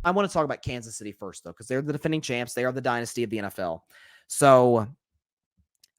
I want to talk about Kansas City first, though, because they're the defending champs. They are the dynasty of the NFL. So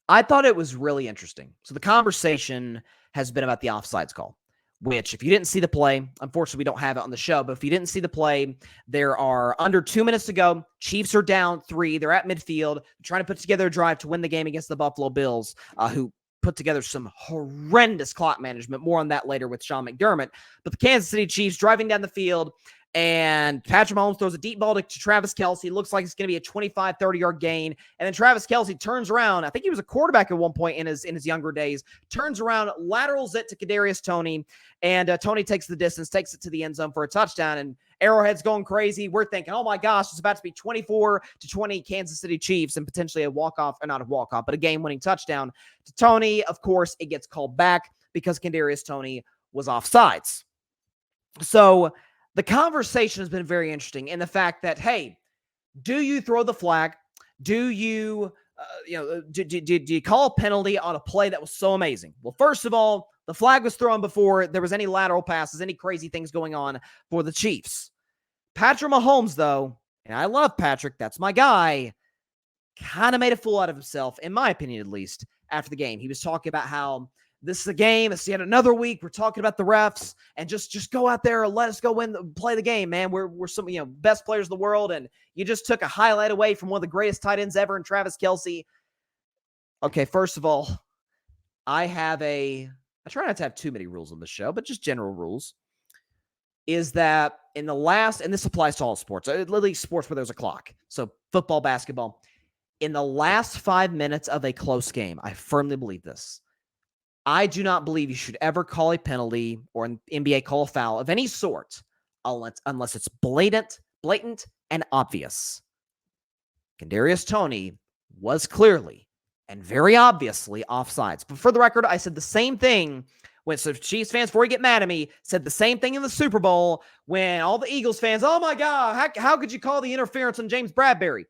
I thought it was really interesting. So the conversation has been about the offsides call, which if you didn't see the play, unfortunately, we don't have it on the show, but if you didn't see the play, there are under 2 minutes to go. Chiefs are down 3. They're at midfield, trying to put together a drive to win the game against the Buffalo Bills, who put together some horrendous clock management. More on that later with Sean McDermott. But the Kansas City Chiefs driving down the field, and Patrick Mahomes throws a deep ball to Travis Kelce. Looks like it's going to be a 25, 30-yard gain. And then Travis Kelce turns around. I think he was a quarterback at one point in his younger days. Turns around, laterals it to Kadarius Toney. And Toney takes the distance, takes it to the end zone for a touchdown. And Arrowhead's going crazy. We're thinking, oh my gosh, it's about to be 24-20 Kansas City Chiefs and potentially a walk-off, or not a walk-off, but a game-winning touchdown to Toney. Of course, it gets called back because Kadarius Toney was offsides. So the conversation has been very interesting in the fact that, hey, do you throw the flag? Do you, do you call a penalty on a play that was so amazing? Well, first of all, the flag was thrown before there was any lateral passes, any crazy things going on for the Chiefs. Patrick Mahomes, though, and I love Patrick, that's my guy, kind of made a fool out of himself, in my opinion at least, after the game. He was talking about how this is a game. It's yet another week. We're talking about the refs, and just go out there and let us go play the game, man. We're some best players in the world, and you just took a highlight away from one of the greatest tight ends ever in Travis Kelce. Okay, first of all, I try not to have too many rules on the show, but just general rules. Is that and this applies to all sports, literally sports where there's a clock. So football, basketball. In the last 5 minutes of a close game, I firmly believe this. I do not believe you should ever call a penalty or an NBA call a foul of any sort unless it's blatant and obvious. Kadarius Toney was clearly and very obviously offsides. But for the record, I said the same thing so Chiefs fans, before you get mad at me, said the same thing in the Super Bowl when all the Eagles fans, oh my God, how could you call the interference on James Bradbury?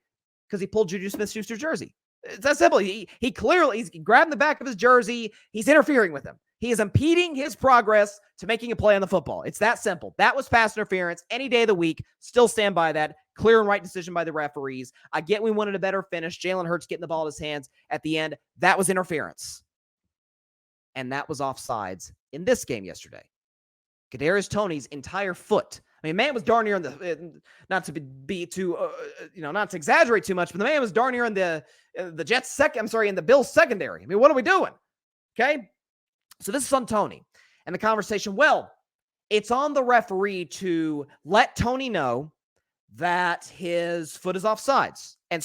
Because he pulled Juju Smith-Schuster's jersey. It's that simple. He's grabbing the back of his jersey. He's interfering with him. He is impeding his progress to making a play on the football. It's that simple. That was pass interference any day of the week. Still stand by that. Clear and right decision by the referees. I get we wanted a better finish. Jalen Hurts getting the ball in his hands at the end. That was interference. And that was offsides in this game yesterday. Kadarius Toney's entire foot. I mean, man was darn near in the, not to be too, not to exaggerate too much, but the man was darn near in the Jets in the Bills secondary. I mean, what are we doing? Okay. So this is on Toney and the conversation. Well, it's on the referee to let Toney know that his foot is offsides. And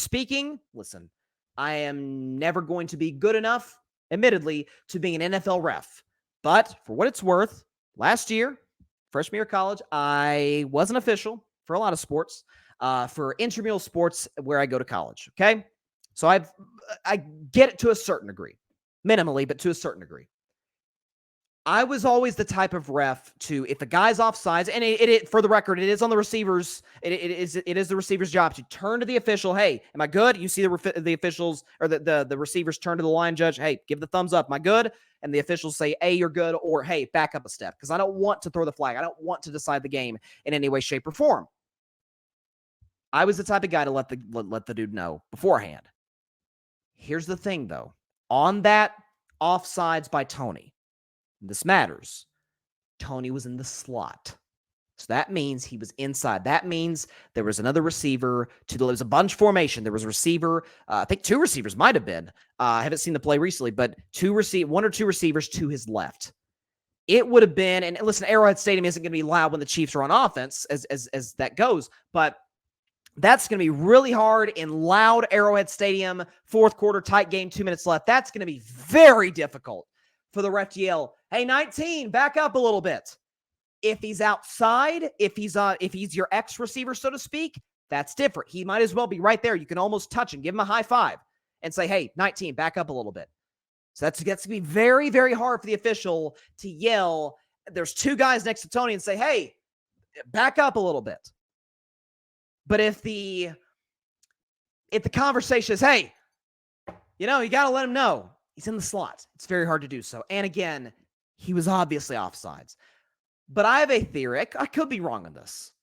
listen, I am never going to be good enough, admittedly, to be an NFL ref. But for what it's worth, last year, freshman year of college, I was an official for a lot of sports, for intramural sports where I go to college, okay? So I get it to a certain degree, minimally, but to a certain degree. I was always the type of ref to, if a guy's offsides, and it for the record, it is on the receivers, it is the receiver's job to turn to the official, hey, am I good? You see the officials, or the receivers turn to the line judge, hey, give the thumbs up, am I good? And the officials say, hey, you're good, or hey, back up a step, because I don't want to throw the flag. I don't want to decide the game in any way, shape, or form. I was the type of guy to let the dude know beforehand. Here's the thing, though. On that offsides by Toney, this matters. Toney was in the slot. So that means he was inside. That means there was another receiver. There was a bunch formation. There was a receiver. I think two receivers might have been. I haven't seen the play recently, but one or two receivers to his left. It would have been, and listen, Arrowhead Stadium isn't going to be loud when the Chiefs are on offense as that goes, but that's going to be really hard in loud Arrowhead Stadium, fourth quarter, tight game, 2 minutes left. That's going to be very difficult for the ref to yell, hey, 19, back up a little bit. If he's outside, if he's your ex-receiver, so to speak, that's different. He might as well be right there. You can almost touch him, give him a high five, and say, hey, 19, back up a little bit. So that's going to be very, very hard for the official to yell. There's two guys next to Toney and say, hey, back up a little bit. But if the conversation is, hey, you got to let him know he's in the slot, it's very hard to do so. And again, he was obviously offsides. But I have a theory. I could be wrong on this.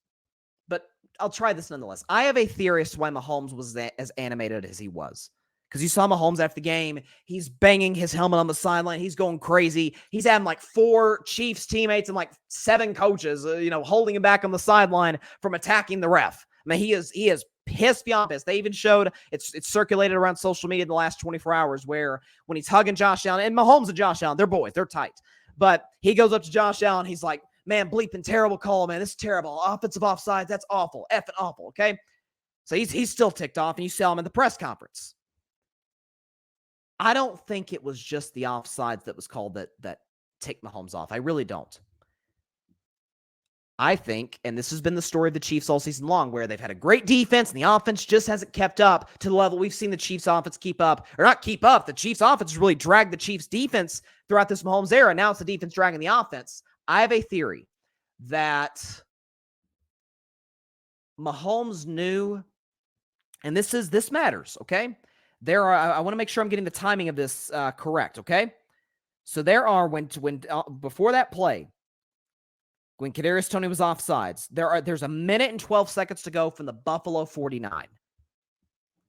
But I'll try this nonetheless. I have a theory as to why Mahomes was as animated as he was. Because you saw Mahomes after the game, he's banging his helmet on the sideline. He's going crazy. He's having like 4 Chiefs teammates and like 7 coaches, holding him back on the sideline from attacking the ref. I mean, he is pissed beyond pissed. They even showed, it's circulated around social media in the last 24 hours where when he's hugging Josh Allen, and Mahomes and Josh Allen, they're boys, they're tight. But he goes up to Josh Allen, he's like, man, bleeping terrible call, man. This is terrible. Offensive offsides, that's awful. Effing awful, okay? So he's still ticked off, and you saw him in the press conference. I don't think it was just the offsides that was called that ticked Mahomes off. I really don't. I think, and this has been the story of the Chiefs all season long, where they've had a great defense, and the offense just hasn't kept up to the level we've seen the Chiefs offense keep up. Or not keep up. The Chiefs offense has really dragged the Chiefs defense throughout this Mahomes era. Now it's the defense dragging the offense. I have a theory that Mahomes knew, and this matters, okay? I want to make sure I'm getting the timing of this correct, okay? So there are, before that play, when Kadarius Toney was offsides, there's a minute and 12 seconds to go from the Buffalo 49.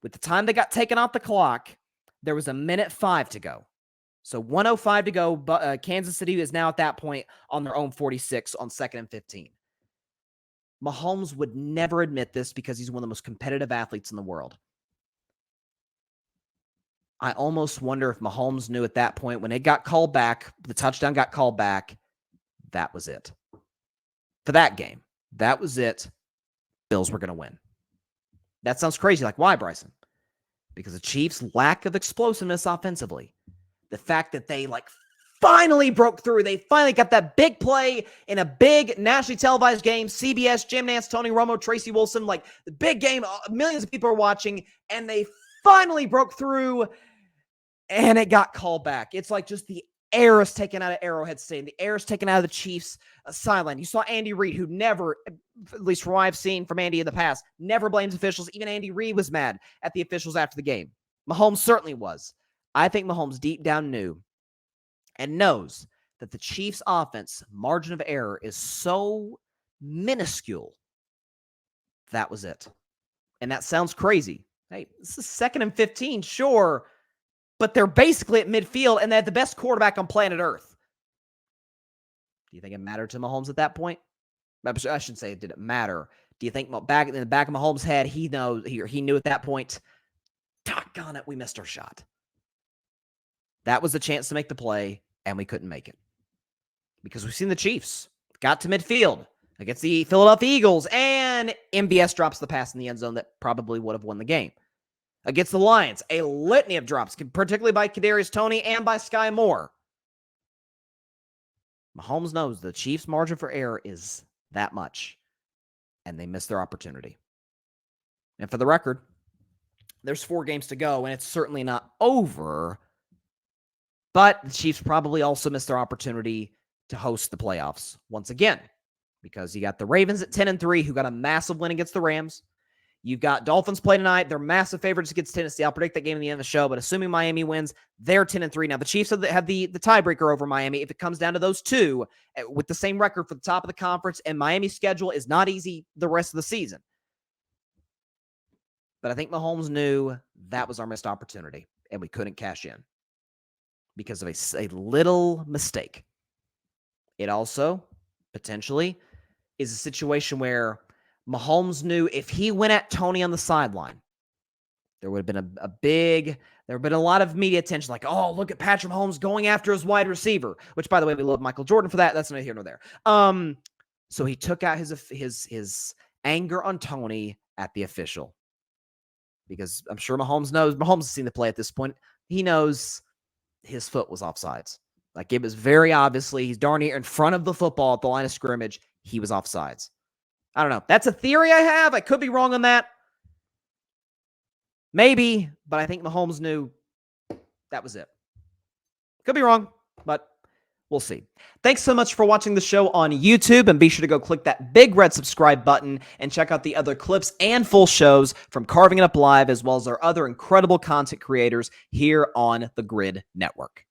With the time that got taken off the clock, there was a minute 5 to go. So 1:05 to go, but Kansas City is now at that point on their own 46 on 2nd and 15. Mahomes would never admit this because he's one of the most competitive athletes in the world. I almost wonder if Mahomes knew at that point when it got called back, the touchdown got called back, that was it. For that game, that was it. Bills were going to win. That sounds crazy. Like, why, Bryson? Because the Chiefs' lack of explosiveness offensively. The fact that they, finally broke through. They finally got that big play in a big nationally televised game. CBS, Jim Nantz, Tony Romo, Tracy Wilson, the big game. Millions of people are watching, and they finally broke through, and it got called back. It's like just the air is taken out of Arrowhead Stadium. The air is taken out of the Chiefs' sideline. You saw Andy Reid, who never, at least from what I've seen from Andy in the past, never blames officials. Even Andy Reid was mad at the officials after the game. Mahomes certainly was. I think Mahomes deep down knew and knows that the Chiefs' offense margin of error is so minuscule. That was it. And that sounds crazy. Hey, this is 2nd and 15, sure, but they're basically at midfield, and they had the best quarterback on planet Earth. Do you think it mattered to Mahomes at that point? I shouldn't say it didn't matter. Do you think back in the back of Mahomes' head, he knew at that point, doggone it, we missed our shot. That was the chance to make the play, and we couldn't make it. Because we've seen the Chiefs got to midfield against the Philadelphia Eagles, and MBS drops the pass in the end zone that probably would have won the game. Against the Lions, a litany of drops, particularly by Kadarius Toney and by Sky Moore. Mahomes knows the Chiefs' margin for error is that much, and they missed their opportunity. And for the record, there's 4 games to go, and it's certainly not over, but the Chiefs probably also missed their opportunity to host the playoffs once again, because you got the Ravens at 10-3, who got a massive win against the Rams. You've got Dolphins play tonight. They're massive favorites against Tennessee. I'll predict that game in the end of the show, but assuming Miami wins, they're 10-3. Now, the Chiefs have the tiebreaker over Miami. If it comes down to those two with the same record for the top of the conference, and Miami's schedule is not easy the rest of the season. But I think Mahomes knew that was our missed opportunity, and we couldn't cash in because of a little mistake. It also, potentially, is a situation where Mahomes knew if he went at Toney on the sideline, there would have been there would have been a lot of media attention, like, oh, look at Patrick Mahomes going after his wide receiver, which, by the way, we love Michael Jordan for that. That's neither here nor there. So he took out his anger on Toney at the official, because I'm sure Mahomes has seen the play at this point. He knows his foot was offsides. Like, it was very obviously, he's darn near in front of the football at the line of scrimmage. He was offsides. I don't know. That's a theory I have. I could be wrong on that. Maybe, but I think Mahomes knew that was it. Could be wrong, but we'll see. Thanks so much for watching the show on YouTube, and be sure to go click that big red subscribe button and check out the other clips and full shows from Carving It Up Live, as well as our other incredible content creators here on the Grid Network.